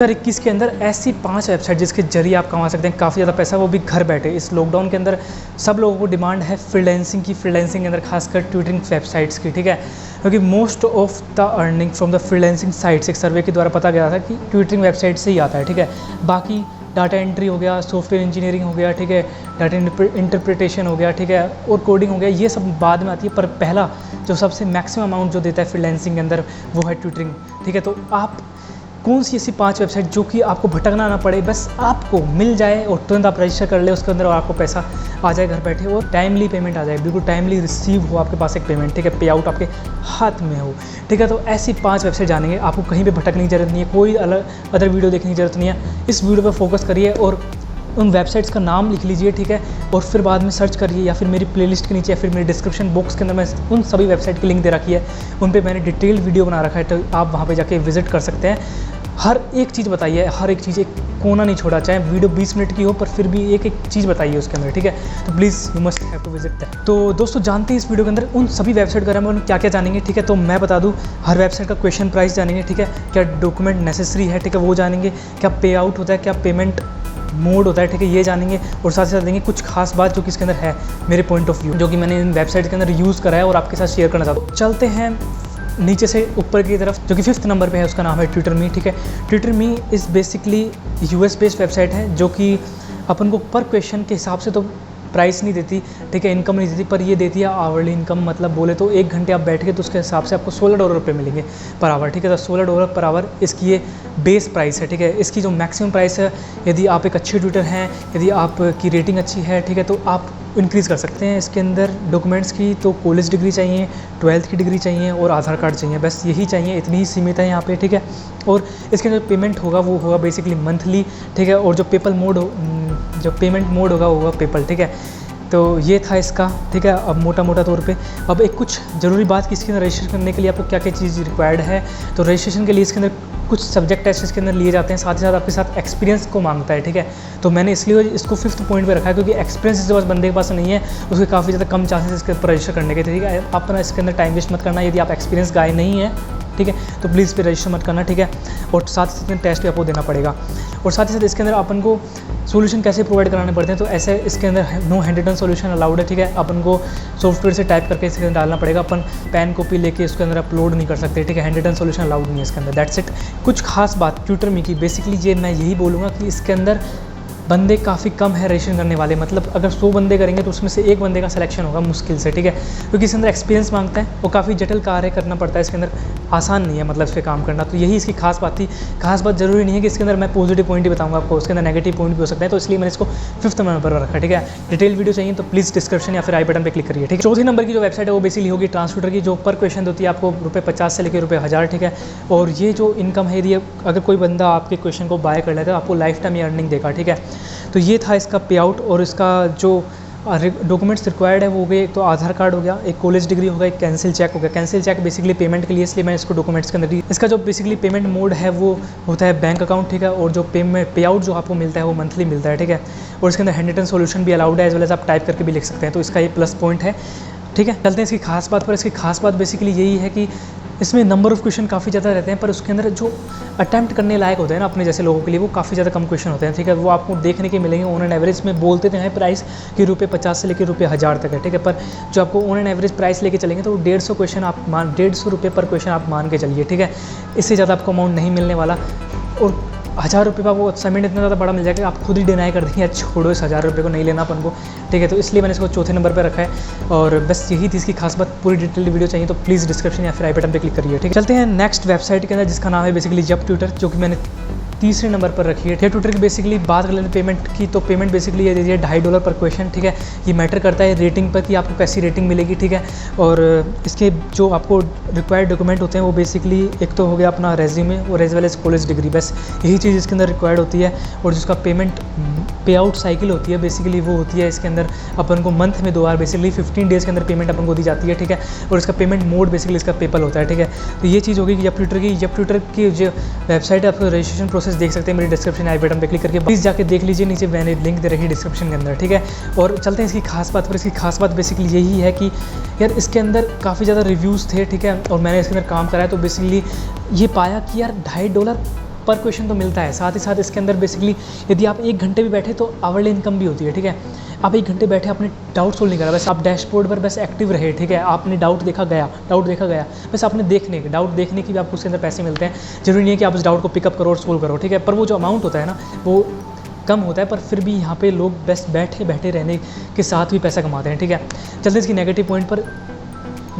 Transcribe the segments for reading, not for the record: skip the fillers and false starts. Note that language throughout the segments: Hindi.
2021 के अंदर ऐसी 5 वेबसाइट जिसके जरिए आप कमा सकते हैं काफ़ी ज़्यादा पैसा, वो भी घर बैठे। इस लॉकडाउन के अंदर सब लोगों को डिमांड है फ्रीलांसिंग की, फ्रीलांसिंग के अंदर खासकर ट्यूटरिंग वेबसाइट्स की, ठीक है, क्योंकि most of the earning from the freelancing sites एक सर्वे के द्वारा पता गया था कि ट्यूटरिंग वेबसाइट से ही आता है, ठीक है। बाकी डाटा एंट्री हो गया, सॉफ्टवेयर इंजीनियरिंग हो गया, ठीक है, डाटा इंटरप्रिटेशन हो गया, ठीक है, और कोडिंग हो गया, ये सब बाद में आती है। पर पहला जो सबसे मैक्सिमम अमाउंट जो देता है फ्रीलांसिंग के अंदर वो है ट्यूटरिंग, ठीक है। तो आप कौन सी ऐसी 5 वेबसाइट जो कि आपको भटकना ना पड़े, बस आपको मिल जाए और तुरंत आप रजिस्टर कर ले उसके अंदर और आपको पैसा आ जाए घर बैठे और टाइमली पेमेंट आ जाए, बिल्कुल टाइमली रिसीव हो आपके पास एक पेमेंट, ठीक है, पे आउट आपके हाथ में हो, ठीक है। तो ऐसी 5 वेबसाइट जानेंगे, आपको कहीं पे भटकने की जरूरत नहीं है, कोई अदर वीडियो देखने की जरूरत नहीं है। इस वीडियो पर फोकस करिए और उन वेबसाइट्स का नाम लिख लीजिए, ठीक है, और फिर बाद में सर्च करिए या फिर मेरी प्लेलिस्ट के नीचे या फिर मेरे डिस्क्रिप्शन बॉक्स के अंदर मैं उन सभी वेबसाइट की लिंक दे रखी है, उन पे मैंने डिटेल वीडियो बना रखा है, तो आप वहाँ पे जाके विजिट कर सकते हैं। हर एक चीज़ बताइए, हर एक चीज़, एक कोना नहीं छोड़ा, चाहे वीडियो 20 मिनट की हो पर फिर भी एक एक चीज़ बताइए उसके अंदर, ठीक है। तो please you must have to visit that. तो दोस्तों जानते हैं इस वीडियो के अंदर उन सभी वेबसाइट के बारे में क्या क्या जानेंगे, ठीक है। तो मैं बता दूं, हर वेबसाइट का क्वेश्चन प्राइस जानेंगे, ठीक है, क्या डॉक्यूमेंट नेसेसरी है, ठीक है, वो जानेंगे, क्या पे आउट होता है, क्या पेमेंट मोड होता है, ठीक है, ये जानेंगे, और साथ ही साथ देंगे कुछ खास बात जो कि इसके अंदर है मेरे पॉइंट ऑफ व्यू, जो कि मैंने इन वेबसाइट के अंदर यूज़ करा है और आपके साथ शेयर करना चाहता हूँ। चलते हैं नीचे से ऊपर की तरफ, जो कि 5th नंबर पे है, उसका नाम है ट्विटर मी, ठीक है। Twitter me is basically US based website है जो कि अपन को पर क्वेश्चन के हिसाब से तो प्राइस नहीं देती, ठीक है, इनकम नहीं देती, पर ये देती है आवरली इनकम। मतलब बोले तो 1 घंटे आप बैठ के तो उसके हिसाब से आपको $16 पे मिलेंगे पर आवर, ठीक है। तो $16 पर आवर इसकी ये बेस प्राइस है, ठीक है। इसकी जो मैक्सिमम प्राइस है, यदि आप एक अच्छे ट्विटर हैं, यदि आपकी रेटिंग अच्छी है, ठीक है, तो आप इंक्रीज़ कर सकते हैं। इसके अंदर डॉक्यूमेंट्स की तो कॉलेज डिग्री चाहिए, 12th की डिग्री चाहिए और आधार कार्ड चाहिए, बस यही चाहिए, इतनी ही सीमित है यहाँ पे, ठीक है। और इसके अंदर पेमेंट होगा वो होगा बेसिकली मंथली, ठीक है, और जो जो पेमेंट मोड होगा वो होगा पेपल, ठीक है। तो ये था इसका, ठीक है। अब मोटा तौर पे अब एक कुछ ज़रूरी बात कि इसके अंदर रजिस्टर करने के लिए आपको क्या क्या चीज़ रिक्वायर्ड है। तो रजिस्ट्रेशन के लिए इसके अंदर कुछ सब्जेक्ट टेस्ट इसके अंदर लिए जाते हैं, साथ ही साथ आपके साथ एक्सपीरियंस को मांगता है, ठीक है। तो मैंने इसलिए इसको 5th पॉइंट पे रखा है क्योंकि एक्सपीरियंस जिस बंदे के पास नहीं है उसके काफ़ी ज़्यादा कम चांसेस इसके ऊपर रजिस्टर करने के, ठीक है। आप अपना इसके अंदर टाइम वेस्ट मत करना, यदि आप एक्सपीरियंस गाय नहीं है, ठीक है, तो प्लीज़ फिर रजिस्टर मत करना, ठीक है। और साथ ही साथ टेस्ट भी आपको देना पड़ेगा, और साथ ही साथ इसके अंदर अपन को सॉल्यूशन कैसे प्रोवाइड कराने पड़ते हैं। तो ऐसे इसके अंदर no handwritten solution allowed है, ठीक है। अपन को सॉफ्टवेयर से टाइप करके इसके अंदर डालना पड़ेगा, अपन पेन कॉपी लेके इसके अंदर अपलोड नहीं कर सकते, ठीक है। हैंड रिटन सॉल्यूशन अलाउड नहीं है इसके अंदर, दैट्स इट। कुछ खास बात ट्विटर मी की बेसिकली ये मैं यही बोलूँगा कि इसके अंदर बंदे काफ़ी कम है रजिस्ट्रेशन करने वाले, मतलब अगर 100 बंदे करेंगे तो उसमें से 1 बंदे का सिलेक्शन होगा मुश्किल से, ठीक है, क्योंकि इसके अंदर एक्सपीरियंस मांगता है और काफ़ी जटिल कार्य करना पड़ता है इसके अंदर, आसान नहीं है मतलब इस पर काम करना। तो यही इसकी खास बात थी। खास बात जरूरी नहीं है कि इसके अंदर मैं पॉजिटिव पॉइंट ही बताऊंगा आपको, उसके अंदर नेगेटिव पॉइंट भी हो सकते हैं, तो इसलिए मैंने इसको 5th नंबर पर रखा, ठीक है। डिटेल वीडियो चाहिए तो प्लीज़ डिस्क्रिप्शन या फिर आई बटन पर क्लिक करिए, ठीक है। 4th नंबर की जो वेबसाइट है वो बेसिकली होगी ट्रांसट्यूटर की, जो पर क्वेश्चन होती है आपको ₹50 से लेकर ₹1000, ठीक है। और ये जो इनकम है, ये अगर कोई बंदा आपके क्वेश्चन को बाय कर लेता है तो आपको लाइफ टाइम अर्निंग देगा, ठीक है। तो ये था इसका पे आउट, और इसका जो डॉक्यूमेंट्स रिक्वायर्ड है वो हो गए, एक तो आधार कार्ड हो गया, एक कॉलेज डिग्री होगा, एक कैंसिल चेक हो गया। कैंसिल चेक बेसिकली पेमेंट के लिए, इसलिए मैं इसको डॉक्यूमेंट्स के अंदर दी। इसका जो बेसिकली पेमेंट मोड है वो होता है बैंक अकाउंट, ठीक है, और जो पे आउट जो आपको मिलता है वो मंथली मिलता है, ठीक है। और इसके अंदर हैंड रिटन सॉल्यूशन भी अलाउड है, एज वेल एज आप टाइप करके भी लिख सकते हैं, तो इसका ये प्लस पॉइंट है, ठीक है। चलते हैं इसकी खास बात पर। इसकी खास बात बेसिकली यही है कि इसमें नंबर ऑफ़ क्वेश्चन काफ़ी ज़्यादा रहते हैं, पर उसके अंदर जो अटैम्प्ट करने लायक होते हैं ना अपने जैसे लोगों के लिए, वो काफ़ी ज़्यादा कम क्वेश्चन होते हैं, ठीक है। वो आपको देखने के मिलेंगे ऑन एन एवरेज में, बोलते हैं प्राइस कि ₹50 से लेकर ₹1000 तक है, ठीक है, पर जो आपको ऑन एन एवरेज प्राइस लेके चलेंगे तो ₹150 क्वेश्चन आप ₹150 पर क्वेश्चन आप मान के चलिए, ठीक है। इससे ज़्यादा आपको अमाउंट नहीं मिलने वाला, और ₹1000 का वो असाइनमेंट इतना ज़्यादा बड़ा मिल जाएगा आप खुद ही डिनाई कर देंगे, छोड़ो इस ₹1000 को नहीं लेना अपन को, ठीक है। तो इसलिए मैंने इसको 4th नंबर पर रखा है, और बस यही थी इसकी खास बात। पूरी डिटेल वीडियो चाहिए तो प्लीज़ डिस्क्रिप्शन या फिर आई बटन पे क्लिक करिए, ठीक है। चलते हैं नेक्स्ट वेबसाइट के अंदर जिसका नाम है बेसिकली जब ट्विटर, जो कि मैंने 3रे नंबर पर रखी है। ट्विटर की बेसिकली बात कर लेते पेमेंट की, तो पेमेंट बेसिकली ये दीजिए $2.5 पर क्वेश्चन, ठीक है। ये मैटर करता है रेटिंग पर कि आपको कैसी रेटिंग मिलेगी, ठीक है। और इसके जो आपको रिक्वायर्ड डॉक्यूमेंट होते हैं वो बेसिकली एक तो हो गया अपना रेज्यूमे और as well as college degree, बस यही चीज़ इसके अंदर रिक्वायर्ड होती है। और जिसका पे आउट साइकिल होती है बेसिकली वो होती है इसके अंदर अपन को मंथ में 2 बार, बेसिकली 15 डेज़ के अंदर पेमेंट अपन को दी जाती है, ठीक है। और इसका पेमेंट मोड बेसिकली इसका पेपल होता है, ठीक है। तो ये चीज़ होगी कि जब ट्विटर की जो वेबसाइट है, आपको रजिस्ट्रेशन प्रोसेस देख सकते हैं मेरी डिस्क्रिप्शन आई बटन पे क्लिक करके, प्लीज़ जाके देख लीजिए, नीचे मैंने लिंक दे रखी है डिस्क्रिप्शन के अंदर, ठीक है। और चलते हैं इसकी खास बात पर। इसकी खास बात बेसिकली यही है कि यार इसके अंदर काफ़ी ज़्यादा रिव्यूज़ थे, ठीक है, और मैंने इसके अंदर काम करा है, तो बेसिकली ये पाया कि यार $2.5 पर क्वेश्चन तो मिलता है, साथ ही साथ इसके अंदर बेसिकली यदि आप 1 घंटे भी बैठे तो आवरली इनकम भी होती है, ठीक है। आप 1 घंटे बैठे, आपने डाउट सोल्व नहीं करा, बस आप डैशबोर्ड पर बस एक्टिव रहे, ठीक है। आपने डाउट देखा गया, बस आपने डाउट देखने की भी आपको उसके अंदर पैसे मिलते हैं। जरूरी नहीं है कि आप उस डाउट को पिकअप करो और सोल्व करो, ठीक है। पर वो जो अमाउंट होता है ना, वो कम होता है, पर फिर भी यहाँ पे लोग बस बैठे रहने के साथ भी पैसा कमाते हैं, ठीक है। चलते इसकी नेगेटिव पॉइंट पर,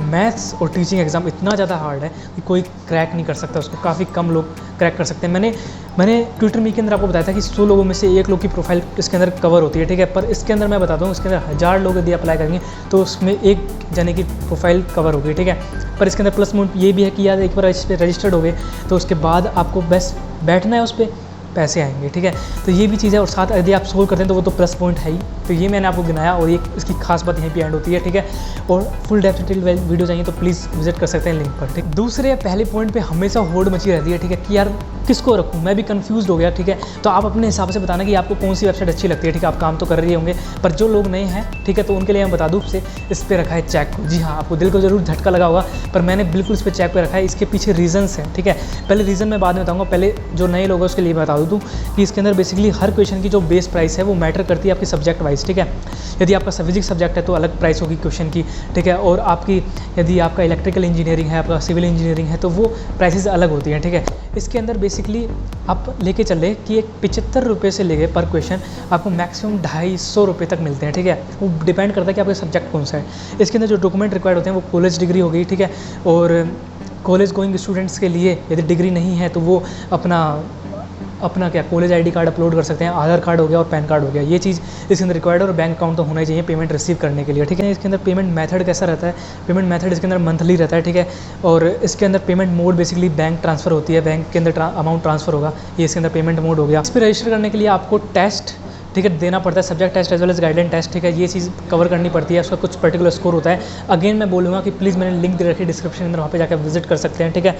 मैथ्स और टीचिंग एग्ज़ाम इतना ज़्यादा हार्ड है कि कोई क्रैक नहीं कर सकता उसको, काफ़ी कम लोग क्रैक कर सकते हैं। मैंने ट्विटर मीट के अंदर आपको बताया था कि 100 लोगों में से 1 लोग की प्रोफाइल इसके अंदर कवर होती है, ठीक है। पर इसके अंदर मैं बताता हूँ, इसके अंदर 1000 लोग यदि अप्लाई करेंगे तो उसमें 1 जने की प्रोफाइल कवर होगी, ठीक है। पर इसके अंदर प्लस पॉइंट ये भी है कि यार एक बार इस पर रजिस्टर्ड हो गए तो उसके बाद आपको बस बैठना है, उस पर पैसे आएंगे, ठीक है। तो ये भी चीज़ है, और साथ यदि आप सोल्व करते हैं तो वो तो प्लस पॉइंट है ही। तो ये मैंने आपको गिनाया, और ये इसकी खास बात यहीं पे एंड होती है, ठीक है। और फुल डेप्थ डिटेल वीडियो चाहिए तो प्लीज़ विजिट कर सकते हैं लिंक पर, ठीक। दूसरे पहले पॉइंट पे हमेशा होड़ मची रहती है, ठीक है, कि यार किसको रखूँ, मैं भी कंफ्यूज हो गया, ठीक है। तो आप अपने हिसाब से बताना कि आपको कौन सी वेबसाइट अच्छी लगती है, ठीक है। आप काम तो कर रहे होंगे, पर जो लोग नए हैं, ठीक है, तो उनके लिए मैं बता दूँ से इस पर रखा है चैक को। जी हाँ, आपको दिल को जरूर झटका लगा होगा, पर मैंने बिल्कुल इस पर चैक पे रखा है। इसके पीछे रीजंस हैं, ठीक है। पहले रीज़न मैं बाद में बताऊँगा, पहले जो नए लोग हैं उसके लिए बता दूँ कि इसके अंदर बेसिकली हर क्वेश्चन की जो बेस प्राइस है वो मैटर करती है आपकी सब्जेक्ट वाइज, ठीक है। यदि आपका फिजिक्स सब्जेक्ट है तो अलग प्राइस होगी क्वेश्चन की, ठीक है। और आपकी यदि आपका इलेक्ट्रिकल इंजीनियरिंग है, आपका सिविल इंजीनियरिंग है, तो वो प्राइसेस अलग होती हैं, ठीक है। इसके अंदर बेसिकली आप लेके चले कि एक 75 रुपये से लेके पर क्वेश्चन आपको मैक्सिमम 250 रुपये तक मिलते हैं, ठीक है। वो डिपेंड करता है कि आपका सब्जेक्ट कौन सा है। इसके अंदर जो डॉक्यूमेंट रिक्वायर्ड होते हैं वो कॉलेज डिग्री हो गई, ठीक है। और कॉलेज गोइंग स्टूडेंट्स के लिए यदि डिग्री नहीं है तो वो अपना क्या कॉलेज आईडी कार्ड अपलोड कर सकते हैं, आधार कार्ड हो गया और पैन कार्ड हो गया, ये चीज़ इसके अंदर रिक्वायर्ड है। और बैंक अकाउंट तो होना ही चाहिए पेमेंट रिसीव करने के लिए, ठीक है। इसके अंदर पेमेंट मेथड कैसा रहता है, पेमेंट मेथड इसके अंदर मंथली रहता है, ठीक है। और इसके अंदर payment mode basically bank transfer होती है, बैंक के अंदर अमाउंट ट्रांसफ़र होगा, ये इसके अंदर पेमेंट मोड हो गया। इस पर रजिस्टर करने के लिए आपको टेस्ट, ठीक है, देना पड़ता है, subject test as well as guideline test, ठीक है। ये चीज़ कवर करनी पड़ती है, उसका कुछ पर्टिकुलर स्कोर होता है। अगेन मैं बोलूँगा कि प्लीज़ मैंने लिंक दे रखी है डिस्क्रिप्शन के अंदर, वहाँ पे जाकर विजिट कर सकते हैं, ठीक है।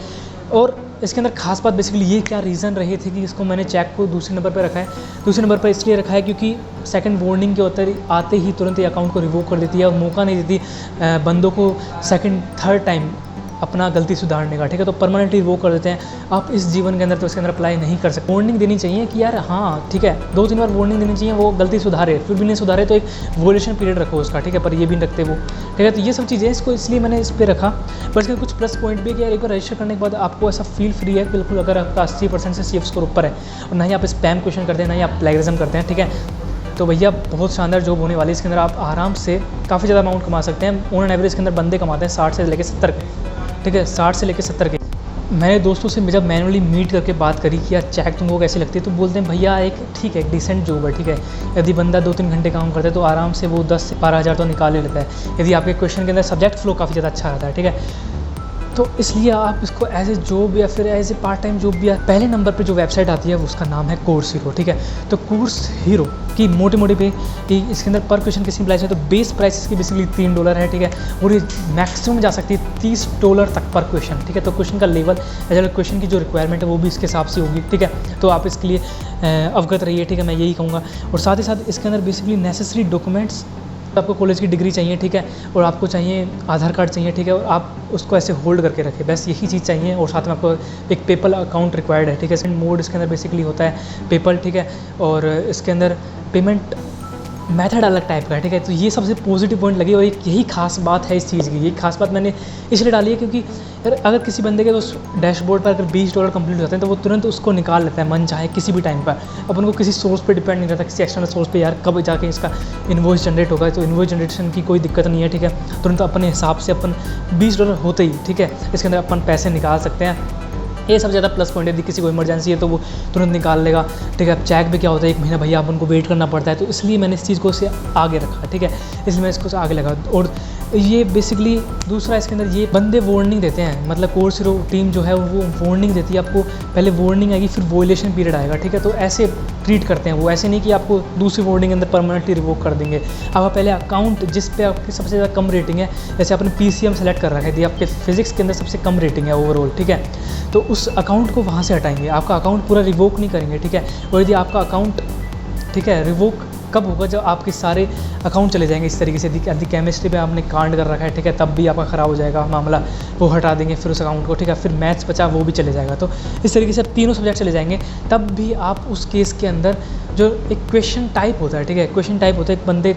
और इसके अंदर खास बात बेसिकली ये क्या रीज़न रहे थे कि इसको मैंने चेक को दूसरे नंबर पर रखा है। दूसरे नंबर पर इसलिए रखा है क्योंकि सेकंड वार्निंग के आते ही तुरंत ये अकाउंट को रिवोक कर देती है और मौका नहीं देती बंदों को सेकंड थर्ड टाइम अपना गलती सुधारने का, ठीक है। तो परमानेंटली वो कर देते हैं। आप इस जीवन के अंदर तो इसके अंदर अप्लाई नहीं कर सकते। वार्निंग देनी चाहिए कि यार हाँ ठीक है, 2-3 बार वार्निंग देनी चाहिए, वो गलती सुधारे, फिर भी नहीं सुधारे तो एक वोल्यूशन पीरियड रखो उसका, ठीक है। पर ये भी रखते वो, ठीक है। तो ये सब चीज़ें इसको इसलिए मैंने इस पर रखा। पर इसके कुछ प्लस पॉइंट भी है कि यार एक बार रजिस्टर करने के बाद आपको ऐसा फील फ्री है बिल्कुल, अगर आपका 80% से CF स्कोर ऊपर है और ना ही आप स्पैम क्वेश्चन करते हैं, ना ही आप प्लेगरिज्म करते हैं, ठीक है। तो भैया बहुत शानदार जॉब होने वाली है। इसके अंदर आप आराम से काफ़ी ज़्यादा अमाउंट कमा सकते हैं। ऑन एन एवरेज के अंदर बंदे कमाते हैं 60 से लेकर 70 के, ठीक है, 60 से लेकर 70 के। मैंने दोस्तों से जब मैनुअली मीट करके बात करी कि यार चेक तुमको कैसी लगती है, तो बोलते हैं भैया एक ठीक है, एक डिसेंट जॉब है, ठीक है। यदि बंदा 2-3 घंटे काम करता है तो आराम से वो 10 से 12 हज़ार तो निकाल ही लेता है, यदि आपके क्वेश्चन के अंदर सब्जेक्ट फ्लो काफ़ी ज़्यादा अच्छा रहता है, ठीक है। तो इसलिए आप इसको एज ए जॉब या फिर as a part time job भी, पहले नंबर पे जो वेबसाइट आती है उसका नाम है कोर्स हीरो, ठीक है। तो कोर्स हीरो की मोटे पे इसके अंदर पर क्वेश्चन किसी प्राइस है, तो बेस प्राइस इसकी बेसिकली $3 है, ठीक है। और ये मैक्सिमम जा सकती है $30 तक पर क्वेश्चन, ठीक है। तो क्वेश्चन का लेवल एज वेल क्वेश्चन की जो रिक्वायरमेंट है वो भी इसके हिसाब से होगी, ठीक है। तो आप इसके लिए अवगत रहिए, ठीक है, मैं यही कहूँगा। और साथ ही साथ इसके अंदर बेसिकली नेसेसरी डॉक्यूमेंट्स, आपको कॉलेज की डिग्री चाहिए, ठीक है, और आपको चाहिए आधार कार्ड चाहिए, ठीक है, और आप उसको ऐसे होल्ड करके रखें, बस यही चीज़ चाहिए। और साथ में आपको एक पेपल अकाउंट रिक्वायर्ड है, ठीक है। सेकंड मोड इसके अंदर बेसिकली होता है पेपल, ठीक है। और इसके अंदर पेमेंट मेथड अलग टाइप का है, ठीक है। तो ये सबसे पॉजिटिव पॉइंट लगी और एक यही खास बात है इस चीज़ की। ये खास बात मैंने इसलिए डाली है क्योंकि यार अगर किसी बंदे के उस डैशबोर्ड पर अगर $20 कंप्लीट हो जाते हैं तो वो तुरंत उसको निकाल लेता है, मन चाहे किसी भी टाइम पर। अपन को किसी सोर्स पे डिपेंड नहीं रहता, किसी एक्सटर्नल सोर्स पे यार कब जाके इसका इन्वॉइस जनरेट होगा। तो इन्वॉइस जनरेशन की कोई दिक्कत नहीं है, ठीक है। तुरंत अपने हिसाब से अपन $20 होते ही, ठीक है, इसके अंदर अपन पैसे निकाल सकते हैं। ये सबसे ज़्यादा प्लस पॉइंट है। यदि किसी को इमरजेंसी है तो वो तुरंत निकाल लेगा, ठीक है। अब चेक भी क्या होता है 1 महीना भैया अपन को वेट करना पड़ता है, तो इसलिए मैंने इस चीज़ को से आगे रखा, ठीक है। इसलिए मैं इसको आगे लगा। और ये बेसिकली दूसरा इसके अंदर ये बंदे वार्निंग देते हैं, मतलब कोर्स हीरो टीम जो है वो वार्निंग देती है आपको। पहले वार्निंग आएगी फिर वोलेशन पीरियड आएगा, ठीक है। तो ऐसे ट्रीट करते हैं वो, ऐसे नहीं कि आपको दूसरी वार्निंग के अंदर परमानेंटली रिवोक कर देंगे। आप पहले अकाउंट जिस पे आपकी सबसे ज़्यादा कम रेटिंग है, जैसे आपने PCM सेलेक्ट कर रखा है, आपके फिजिक्स के अंदर सबसे कम रेटिंग है ओवरऑल, ठीक है, तो उस अकाउंट को वहाँ से हटाएंगे, आपका अकाउंट पूरा रिवोक नहीं करेंगे, ठीक है। और यदि आपका अकाउंट, ठीक है, रिवोक कब होगा? जब आपके सारे अकाउंट चले जाएंगे इस तरीके से। यदि केमिस्ट्री पे आपने कांड कर रखा है, ठीक है, तब भी आपका ख़राब हो जाएगा मामला, वो हटा देंगे फिर उस अकाउंट को, ठीक है। फिर मैथ्स बचा वो भी चले जाएगा। तो इस तरीके से तीनों सब्जेक्ट चले जाएंगे। तब भी आप उस केस के अंदर जो एक क्वेश्चन टाइप होता है, ठीक है, क्वेश्चन टाइप होता है, एक बंदे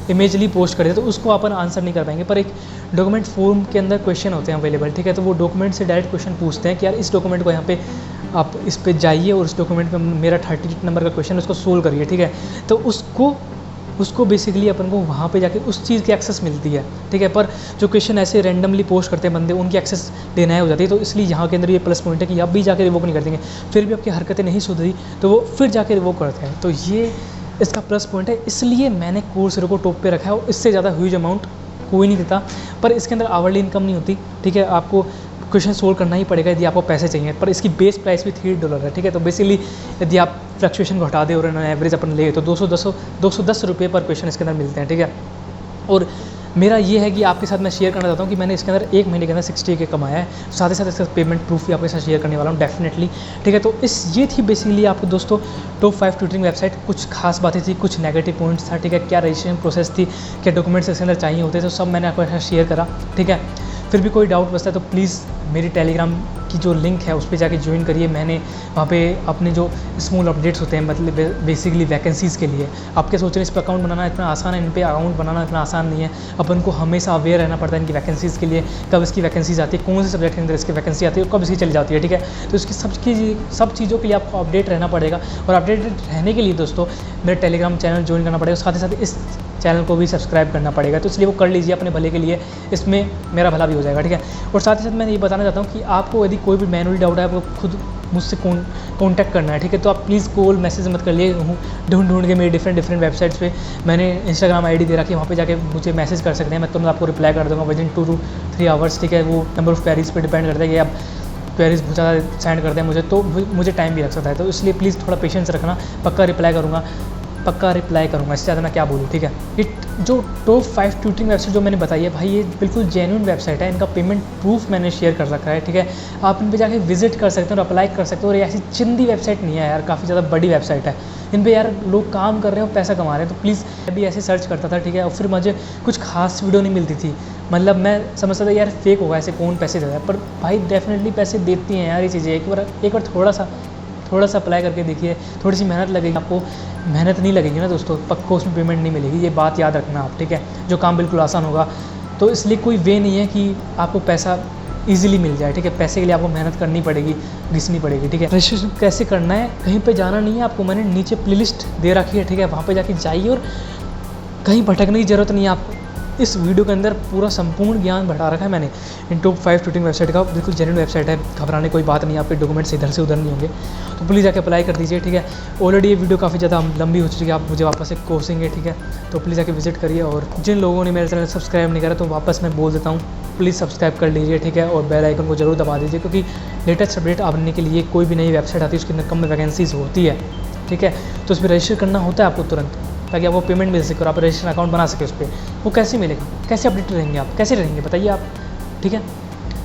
इमेजली पोस्ट कर दे तो उसको अपन आंसर नहीं कर पाएंगे। पर एक डॉक्यूमेंट फॉर्म के अंदर क्वेश्चन होते हैं अवेलेबल, ठीक है। तो वो डॉक्यूमेंट से डायरेक्ट क्वेश्चन पूछते हैं कि यार इस डॉक्यूमेंट को यहाँ पे आप इस पे जाइए और उस डॉक्यूमेंट में मेरा 38 नंबर का क्वेश्चन उसको सोल्व करिए, ठीक है। तो उसको बेसिकली अपन को वहाँ पे जाके उस चीज़ की एक्सेस मिलती है, ठीक है। पर जो क्वेश्चन ऐसे रैंडमली पोस्ट करते हैं बंदे, उनकी एक्सेस देना हो जाती है। तो इसलिए यहाँ के अंदर ये प्लस पॉइंट है कि आप भी जाके रिवोक नहीं कर देंगे, फिर भी आपकी हरकतें नहीं सुधरी तो वो फिर जाके रिवोक करते हैं। तो ये इसका प्लस पॉइंट है, इसलिए मैंने कोर्सेरा को टॉप पे रखा है। और इससे ज़्यादा ह्यूज अमाउंट कोई नहीं देता, पर इसके अंदर आवरली इनकम नहीं होती, ठीक है। आपको क्वेश्चन सोल्व करना ही पड़ेगा यदि आपको पैसे चाहिए। पर इसकी बेस प्राइस भी $3 है, ठीक है। तो बेसिकली यदि आप फ्लक्चुएशन को हटा दें और एवरेज अपन ले तो 210 रुपये पर क्वेश्चन इसके अंदर मिलते हैं, ठीक है। और मेरा ये है कि आपके साथ मैं शेयर करना चाहता हूँ कि मैंने इसके अंदर 1 महीने के अंदर 60K कमाया है। साथ ही साथ इसका पेमेंट प्रूफ भी आपके साथ शेयर करने वाला हूँ डेफिनेटली, ठीक है। तो ये थी बेसिकली आपको दोस्तों टॉप 5 ट्यूटरिंग वेबसाइट। कुछ खास बातें थी, कुछ नेगेटिव पॉइंट्स था, ठीक है। क्या रजिस्ट्रेशन प्रोसेस थी, क्या डॉक्यूमेंट्स इसके अंदर चाहिए होते, तो सब मैंने आपके साथ शेयर करा, ठीक है। फिर भी कोई डाउट बचता है तो प्लीज़ मेरी टेलीग्राम की जो लिंक है उस पर जाके ज्वाइन करिए। मैंने वहाँ पे अपने जो स्मॉल अपडेट्स होते हैं, मतलब बेसिकली वैकेंसीज़ के लिए। आप क्या सोच रहे हैं इस पर अकाउंट बनाना इतना आसान है? इन पे अकाउंट बनाना इतना आसान नहीं है। अपन को हमेशा अवेयर रहना पड़ता है इनकी वैकेंसीज़ के लिए, कब इसकी वैकेंसीज आती है, कौन से सब्जेक्ट के अंदर इसकी वैकेंसी आती है और कब इसकी चली जाती है, ठीक है। तो इसकी सब चीज़ों के लिए आपको अपडेट रहना पड़ेगा। और अपडेटेड रहने के लिए दोस्तों मेरे टेलीग्राम चैनल ज्वाइन करना पड़ेगा, साथ ही साथ इस चैनल को भी सब्सक्राइब करना पड़ेगा। तो इसलिए वो कर लीजिए अपने भले के लिए, इसमें मेरा भला भी हो जाएगा, ठीक है। और साथ ही साथ मैं ये बताना चाहता हूँ कि आपको यदि कोई भी मैनुअली डाउट है, आपको खुद मुझसे कॉन्टैक्ट करना है, ठीक है। तो आप प्लीज़ कॉल मैसेज मत कर लिए। ढूंढ के मेरे डिफरेंट वेबसाइट्स पे मैंने इंस्टाग्राम ID दे रखी है, वहाँ पे जाके मुझे मैसेज कर सकते हैं। मैं तुरंत आपको रिप्लाई कर दूँगा विदिन 2 to 3 आवर्स, ठीक है। वो नंबर ऑफ़ क्वेरीज़ पे डिपेंड करता है कि आप क्वेरीज़ बहुत ज़्यादा सेंड करते हैं मुझे, तो मुझे टाइम भी लग सकता है। तो इसलिए प्लीज़ थोड़ा पेशेंस रखना, पक्का रिप्लाई करूँगा, इससे ज़्यादा मैं क्या बोलूँ, ठीक है। जो टॉप 5 ट्यूटरिंग वेबसाइट जो मैंने बताई है भाई, ये बिल्कुल जेन्युइन वेबसाइट है। इनका पेमेंट प्रूफ मैंने शेयर कर रखा है, ठीक है। आप इन पे जाके विजिट कर सकते हो और अप्लाई कर सकते हो। और ये ऐसी चिंदी वेबसाइट नहीं है यार, काफ़ी ज़्यादा बड़ी वेबसाइट है। इन पे यार लोग काम कर रहे हैं और पैसा कमा रहे हैं। तो प्लीज़ मैं भी ऐसे सर्च करता था, ठीक है। और फिर मुझे कुछ खास वीडियो नहीं मिलती थी, मतलब मैं समझता था यार फेक होगा, ऐसे कौन पैसे देता है। पर भाई डेफिनेटली पैसे देती हैं यार ये चीज़ें। एक बार थोड़ा सा अप्लाई करके देखिए, थोड़ी सी मेहनत लगेगी आपको। मेहनत नहीं लगेगी ना दोस्तों, पक्का उसमें पेमेंट नहीं मिलेगी, ये बात याद रखना आप, ठीक है। जो काम बिल्कुल आसान होगा, तो इसलिए कोई वे नहीं है कि आपको पैसा ईजिली मिल जाए, ठीक है। पैसे के लिए आपको मेहनत करनी पड़ेगी, घिसनी पड़ेगी, ठीक है। रजिस्ट्रेशन कैसे करना है, कहीं पे जाना नहीं है आपको, मैंने नीचे प्लेलिस्ट दे रखी है, ठीक है। वहाँ पे जाके जाइए और कहीं भटकने की ज़रूरत नहीं है आपको। इस वीडियो के अंदर पूरा संपूर्ण ज्ञान बढ़ा रखा है मैंने इन टॉप 5 ट्यूटरिंग वेबसाइट का। बिल्कुल जेन्युइन वेबसाइट है, घबराने कोई बात नहीं है। आपके डॉक्यूमेंट्स इधर से उधर नहीं होंगे, तो प्लीज़ जाके अप्लाई कर दीजिए, ठीक है। ऑलरेडी ये वीडियो काफ़ी ज़्यादा लंबी हो चुकी है, आप मुझे वापस से कोसेंगे, ठीक है। तो प्लीज़ जाके विजिट करिए। और जिन लोगों ने मेरे चैनल सब्सक्राइब नहीं करा तो वापस मैं बोल देता हूँ, प्लीज़ सब्सक्राइब कर लीजिए, ठीक है। और बेल आइकन को जरूर दबा दीजिए, क्योंकि लेटेस्ट अपडेट आने के लिए कोई भी नई वेबसाइट आती है उसके अंदर कम में वैकेंसीज होती है, ठीक है। तो उस पर रजिस्टर करना होता है आपको तुरंत, ताकि आपको पेमेंट मिल सके और आप रजिस्टर अकाउंट बना सके उस पर। वो कैसे मिलेगा, कैसे अपडेट रहेंगे आप, कैसे रहेंगे बताइए आप, ठीक है।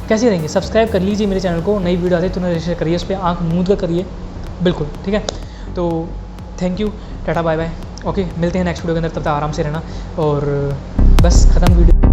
कैसे रहेंगे? सब्सक्राइब कर लीजिए मेरे चैनल को, नई वीडियो आती है तो रजिस्टर करिए, उस पर आँख मूंद कर करिए, बिल्कुल, ठीक है। तो thank you, tata bye bye, okay. मिलते हैं नेक्स्ट वीडियो के अंदर, तब तक आराम से रहना। और बस ख़त्म वीडियो।